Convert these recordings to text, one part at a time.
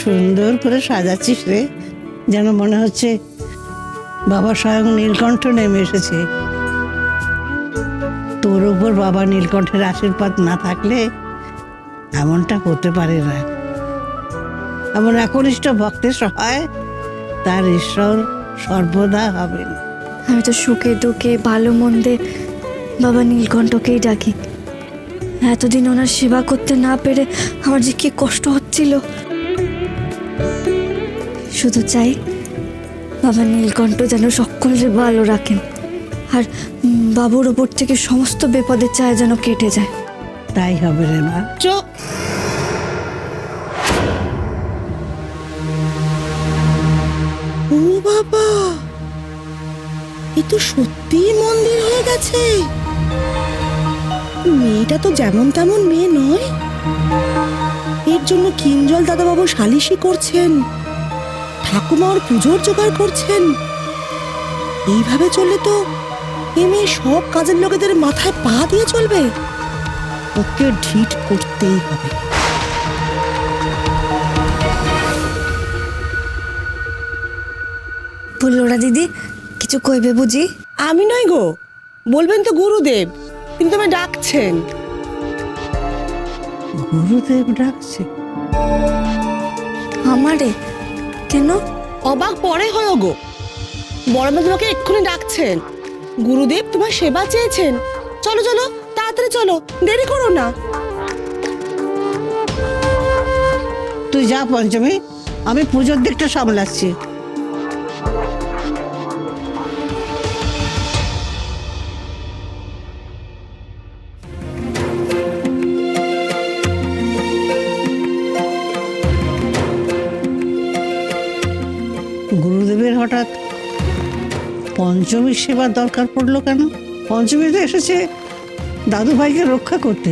সুন্দর করে সাজাচ্ছিস রে, যেন মনে হচ্ছে বাবা স্বয়ং নীলকণ্ঠ নেমে এসেছে। তোর উপর বাবা নীলকণ্ঠের আশীর্বাদ না থাকলে এমনটা হতে পারে না। এমন একনিষ্ঠ ভক্তের সহায় তার ঈশ্বর সর্বদা হবেন। আমি তো সুখে দুঃখে ভালো মন্দে বাবা নীলকণ্ঠকেই ডাকি। এতদিন ওনার সেবা করতে না পেরে আমার যে কি কষ্ট হচ্ছিল। শুধু চাই বাবা নীলকণ্ঠ যেন সকলের ভালো রাখেন, আর বাবুর ওপর থেকে সমস্ত বিপদের ছায়া যেন কেটে যায়। তাই হবে রে মা। চুপ। ও বাবা, এ তো সত্যিই মন্দির হয়ে গেছে। মেয়েটা তো যেমন তেমন মেয়ে নয়। এর জন্য কিঞ্জল দাদাবাবু সালিশি করছেন, ঠাকুমা ওর পুজোর জোগাড় করছেন। এইভাবে চললে তো এ মেয়ে সব কাজের লোকেদের মাথায় পা দিয়ে চলবে। ওকে ঢিট করতেই হবে। বললোরা দিদি, কিছু কইবে বুঝি? আমি নয় গো, বলবেন তো গুরুদেব, কিন্তু আমায় ডাকছেন। গুরুদেব ডাকছে? আমারে কেন? অবাক পরে হয় গো, বড় মা তোমাকে এক্ষুনি ডাকছেন। গুরুদেব তোমার সেবা চেয়েছেন। চলো চলো, তাড়াতাড়ি চলো, দেরি করো না। তুই যা পঞ্চমী, আমি পুজোর দিকটা সামলাচ্ছি। গুরুদেবের হঠাৎ পঞ্চমীর সেবার দরকার পড়লো কেন? পঞ্চমী তো এসেছে দাদু ভাইকে রক্ষা করতে,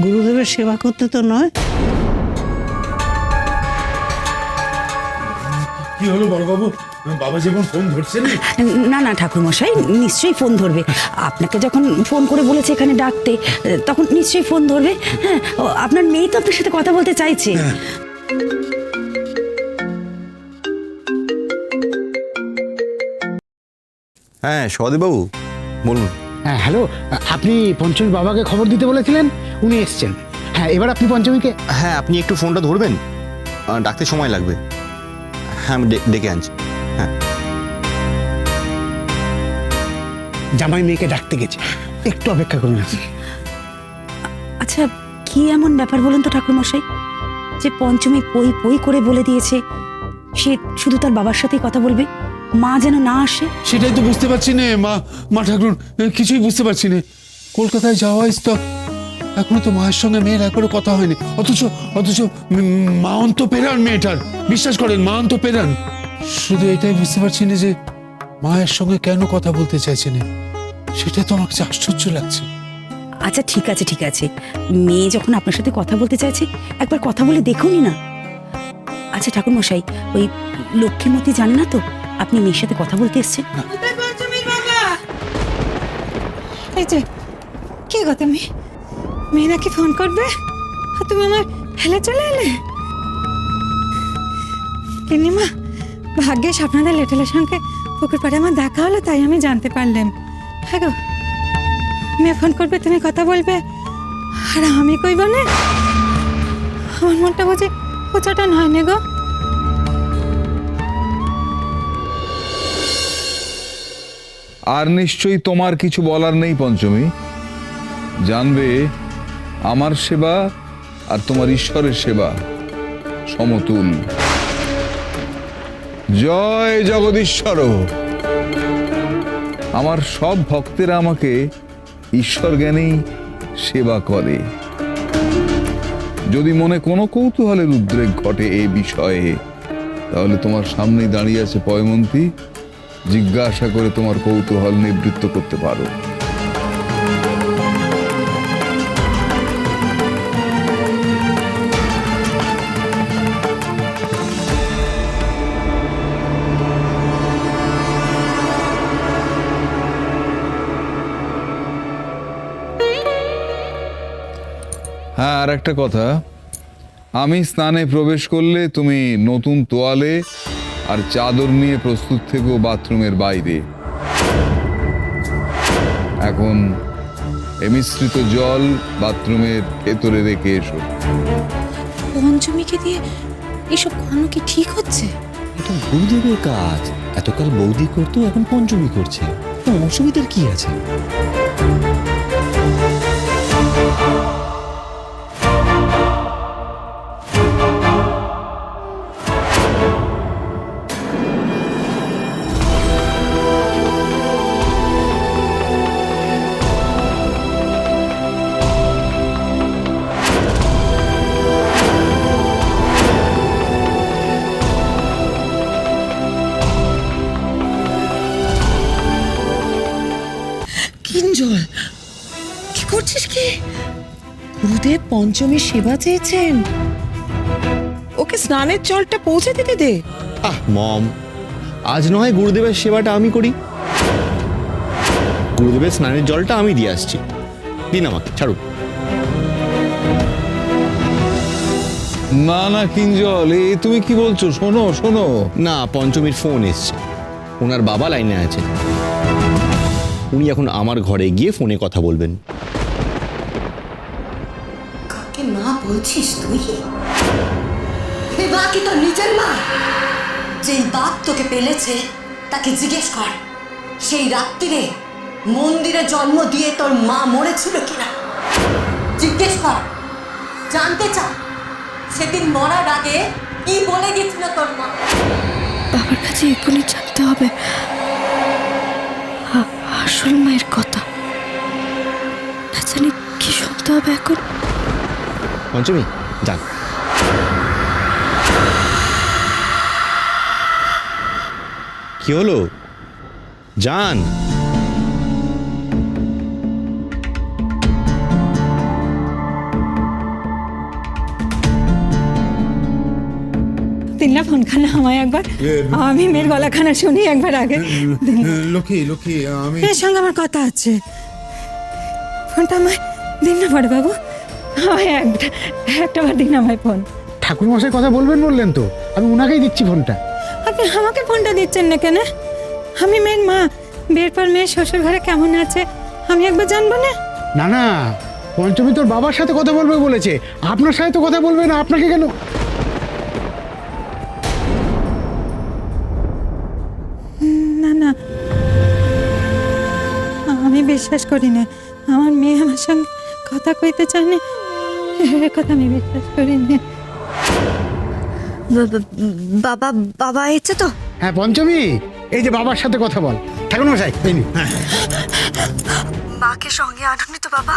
গুরুদেবের সেবা করতে তো নয়। কি হলো বড়বাবু, বাবা যখন ফোন ধরছেন? না না ঠাকুরমশাই, নিশ্চয়ই ফোন ধরবে। আপনাকে যখন ফোন করে বলেছে এখানে ডাকতে, তখন নিশ্চয়ই ফোন ধরবে। হ্যাঁ, আপনার মেয়ে তো আপনার সাথে কথা বলতে চাইছে। হ্যাঁ সহদেববাবু বলুন। হ্যাঁ হ্যালো, আপনি পঞ্চমী বাবাকে খবর দিতে বলেছিলেন, উনি এসছেন। হ্যাঁ, এবার আপনি পঞ্চমীকে। হ্যাঁ আপনি একটু ফোনটা ধরবেন, ডাকতে সময় লাগবে। হ্যাঁ আমি ডেকে আনছি। হ্যাঁ জামাই মেয়েকে ডাকতে গেছে, একটু অপেক্ষা করুন। আচ্ছা, কি এমন ব্যাপার বলুন তো ঠাকুরমশাই, যে পঞ্চমী পই পই করে বলে দিয়েছে সে শুধু তার বাবার সাথেই কথা বলবে, মা যেন না আসে? সেটাই তো বুঝতে পারছি না মা ঠাকুর, কিছুই বুঝতে পারছি না। কলকাতায় যাওয়া স্তব, এখনো তো মায়ের সঙ্গে মেয়ের একবারও কথা হয়নি। অথচ মা অন্ত পেরান মেয়েটার, বিশ্বাস করেন মা অন্ত পেরান। শুধু এটাই বুঝতে পারছি না যে মায়ের সঙ্গে কেন কথা বলতে চাইছে না, সেটা তো আমার কাছে আশ্চর্য লাগছে। আচ্ছা ঠিক আছে ঠিক আছে, মেয়ে যখন আপনার সাথে কথা বলতে চাইছে একবার কথা বলে দেখুনই না। আচ্ছা ঠাকুরমশাই, ওই লক্ষ্মীমতি জানে না তো আপনি মেয়ের সাথে কথা বলতে এসছেন? এই যে কে গো তুমি? মেয়ে নাকি ফোন করবে আর তুমি আমার ফেলে চলে এলে? কিনিমা, ভাগ্যেশ আপনাদের লেটেলের সঙ্গে পুকুর পাড়ে আমার দেখা হলো, তাই আমি জানতে পারলাম। হ্যাঁ গো, মেয়ে ফোন করবে, তুমি কথা বলবে, আর আমি কইব না? আমার মনটা বুঝি উঁচাটা নয় নে গো। আর নিশ্চয়ই তোমার কিছু বলার নেই পঞ্চমী। জানবে আমার সেবা আর তোমার ঈশ্বরের সেবা সমতুল। জয় জগদীশ্বর। আমার সব ভক্তেরা আমাকে ঈশ্বর জ্ঞানেই সেবা করে। যদি মনে কোনো কৌতূহলের উদ্রেক ঘটে এ বিষয়ে, তাহলে তোমার সামনেই দাঁড়িয়ে আছে পয়মন্তী, জিজ্ঞাসা করে তোমার কৌতূহল নিবৃত্ত করতে পারো। হ্যাঁ, আর একটা কথা, আমি স্নানে প্রবেশ করলে তুমি নতুন তোয়ালে আর চাদর নিয়ে প্রস্তুত থেকো বাথরুমের বাইরে। এখন মিশ্রিত জল বাথরুমের ভেতরে রেখে এসো। পঞ্চমীকে দিয়ে এসব করানো কি ঠিক হচ্ছে? এটা গুরুদেবের কাজ। এতকাল বৌদি করতো, এখন পঞ্চমী করছে, অসুবিধার কি আছে? কিঞ্জল, কি করছিস কি? গুরুদেব পঞ্চমীর সেবা চেয়েছেন, ওকে স্নানের জলটা পৌঁছে দিতে দে। আহ মম, আজ নয় গুরুদেবের সেবাটা আমি করি। গুরুদেবের স্নানের জলটা আমি দিয়ে আসছি। দিন আমাকে, ছাড়ুন। না না কিঞ্জল, এ তুমি কি বলছো? শোনো শোনো। না, পঞ্চমীর ফোন এসছে, ওনার বাবা লাইনে আছে। উনি এখন আমার ঘরে গিয়ে ফোনে কথা বলবেন। কাকে মা বলছিস তুই? এ মা কি তোর নিজের মা? যেই বাপ তোকে পেলেছে তাকে জিজ্ঞেস কর, সেই রাত্রিরে মন্দিরে জন্ম দিয়ে তোর মা মরেছিল কিনা। জিজ্ঞেস কর, জানতে চা সেদিন মরার আগে কি বলে গেছিল তোর মা। বাবার কাছে এক্ষুনি জানতে হবে আসল মায়ের কথা। না জানি কি শুনতে হবে এখন। পঞ্চমী যান। কি হলো? যান। দিন না ফোনখানা আমায় একবার, আমি মেয়ের গলাখানা শুনি একবার আগে। লক্ষ্মী লক্ষ্মী, আমি এর সঙ্গে আমার কথা আছে, ফোনটা আমায় দিন না বড় বাবু, আমায় একটা বার দিন আমায় ফোন। ঠাকুর মশাই কথা বলবেন বললেন তো, আমি ওনাকেই দিচ্ছি ফোনটা। আপনি আমাকে ফোনটা দিচ্ছেন না কেন? আমি মেয়ের মা, বিয়ের পর মেয়ে শ্বশুর ঘরে কেমন আছে আমি একবার জানবো না? না না, পঞ্চমী তোর বাবার সাথে কথা বলবে বলেছে, আপনার সাথে তো কথা বলবে না, আপনাকে কেন? না না, আমি বিশ্বাস করি না। আমার মেয়ে আমার সঙ্গে কথা কইতে চায় না, এ কথা আমি বিশ্বাস করি না। বাবা বাবা এসছে তো? হ্যাঁ পঞ্চমী, এই যে বাবার সাথে কথা বল। ঠাকুর মশাই এই নিন। হ্যাঁ মাকে সঙ্গে আনুনি তো বাবা?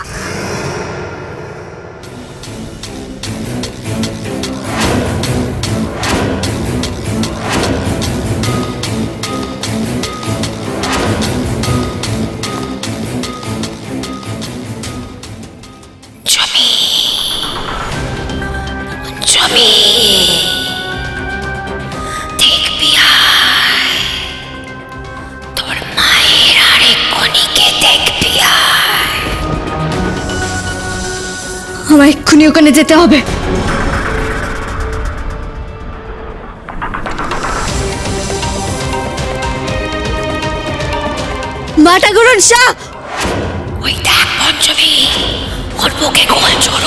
আমার এক্ষুনি ওখানে যেতে হবে। মাটা করুন শাহ, ওই দেখ পঞ্চমী ওর বুকে গোল জোর